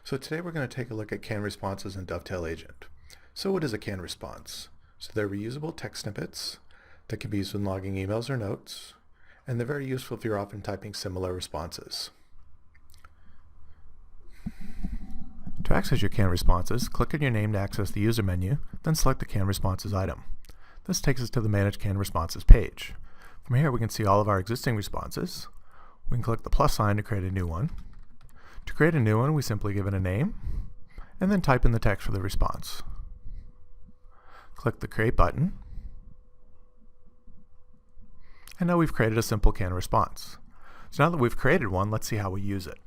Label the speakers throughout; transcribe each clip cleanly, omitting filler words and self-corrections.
Speaker 1: So today we're going to take a look at canned responses in Dovetail Agent. So what is a canned response? So they're reusable text snippets that can be used when logging emails or notes, and they're very useful if you're often typing similar responses. To access your canned responses, click on your name to access the user menu, then select the canned responses item. This takes us to the Manage Canned Responses page. From here we can see all of our existing responses. We can click the plus sign to create a new one. To create a new one, we simply give it a name, and then type in the text for the response. Click the Create button, and now we've created a simple canned response. So now that we've created one, let's see how we use it.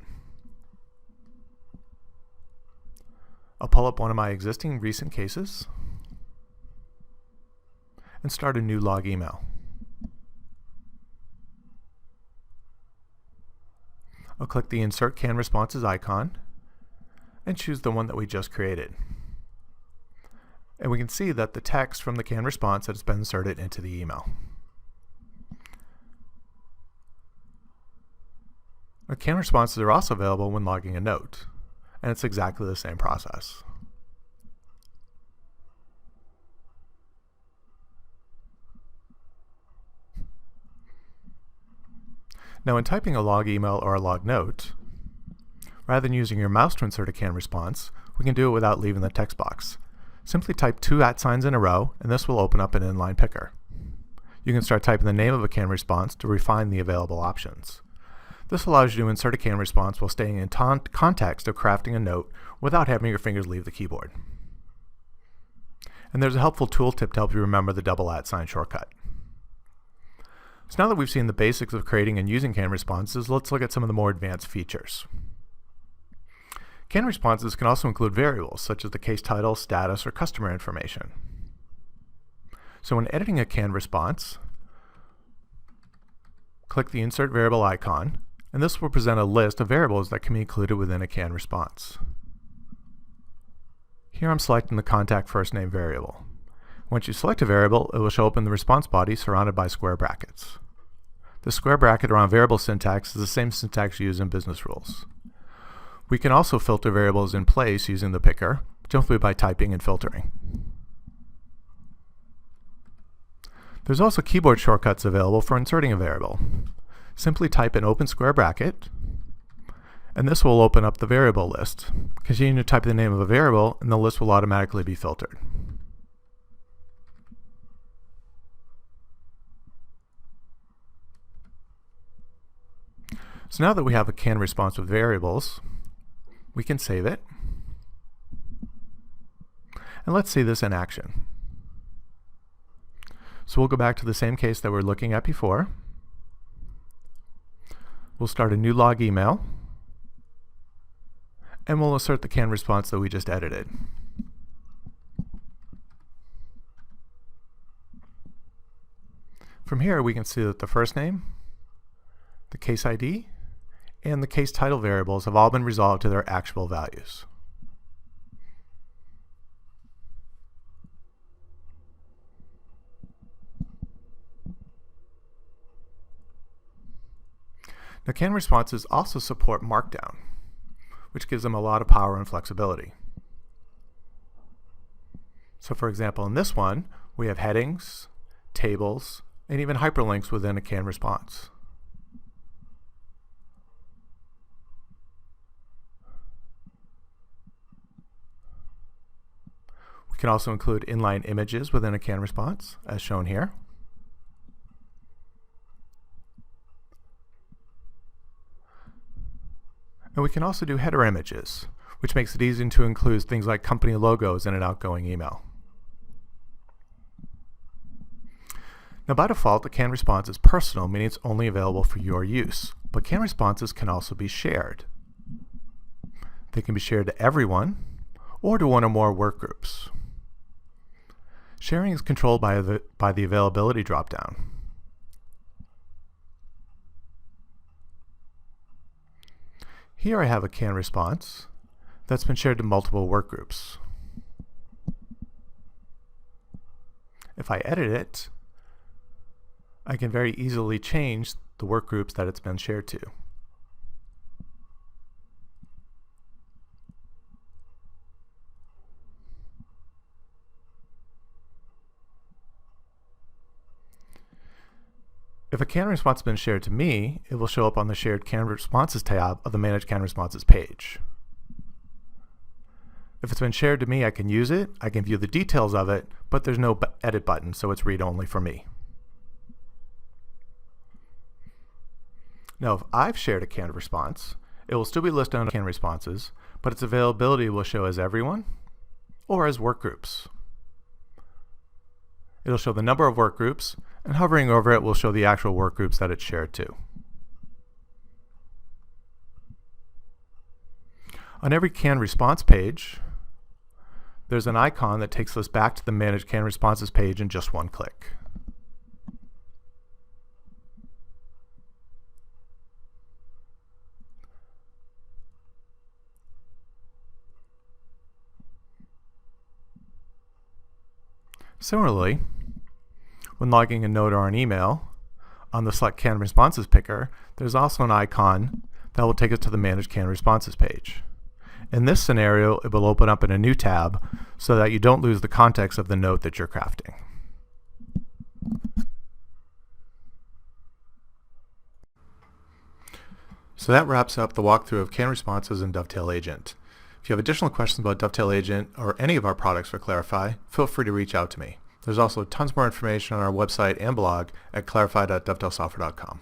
Speaker 1: I'll pull up one of my existing recent cases and start a new log email. I'll click the Insert Canned Responses icon and choose the one that we just created. And we can see that the text from the canned response has been inserted into the email. Our canned responses are also available when logging a note, and it's exactly the same process. Now, when typing a log email or a log note, rather than using your mouse to insert a canned response, we can do it without leaving the text box. Simply type 2 @ in a row, and this will open up an inline picker. You can start typing the name of a canned response to refine the available options. This allows you to insert a canned response while staying in context of crafting a note without having your fingers leave the keyboard. And there's a helpful tooltip to help you remember the double @ shortcut. So now that we've seen the basics of creating and using canned responses, let's look at some of the more advanced features. Canned responses can also include variables such as the case title, status, or customer information. So when editing a canned response, click the Insert Variable icon, and this will present a list of variables that can be included within a canned response. Here I'm selecting the contact first name variable. Once you select a variable, it will show up in the response body surrounded by square brackets. The square bracket around variable syntax is the same syntax used in business rules. We can also filter variables in place using the picker, simply by typing and filtering. There's also keyboard shortcuts available for inserting a variable. Simply type an open square bracket, and this will open up the variable list. Continue to type the name of a variable, and the list will automatically be filtered. So now that we have a canned response with variables, we can save it. And let's see this in action. So we'll go back to the same case that we were looking at before. We'll start a new log email, and we'll insert the canned response that we just edited. From here, we can see that the first name, the case ID, and the case title variables have all been resolved to their actual values. Now, canned responses also support Markdown, which gives them a lot of power and flexibility. So for example, in this one, we have headings, tables, and even hyperlinks within a canned response. We can also include inline images within a canned response, as shown here. And we can also do header images, which makes it easy to include things like company logos in an outgoing email. Now, by default, a canned response is personal, meaning it's only available for your use. But canned responses can also be shared. They can be shared to everyone or to one or more work groups. Sharing is controlled by the availability dropdown. Here I have a canned response that's been shared to multiple work groups. If I edit it, I can very easily change the work groups that it's been shared to. If a canned response has been shared to me, it will show up on the Shared Canned Responses tab of the Manage Canned Responses page. If it's been shared to me, I can use it, I can view the details of it, but there's no edit button, so it's read-only for me. Now, if I've shared a canned response, it will still be listed under canned responses, but its availability will show as everyone or as work groups. It'll show the number of work groups, and hovering over it will show the actual work groups that it's shared to. On every canned response page, there's an icon that takes us back to the Manage Canned Responses page in just one click. Similarly, when logging a note or an email, on the Select Canned Responses picker, there's also an icon that will take us to the Manage Canned Responses page. In this scenario, it will open up in a new tab so that you don't lose the context of the note that you're crafting. So that wraps up the walkthrough of canned responses in Dovetail Agent. If you have additional questions about Dovetail Agent or any of our products for Clarify, feel free to reach out to me. There's also tons more information on our website and blog at clarify.dovetailsoftware.com.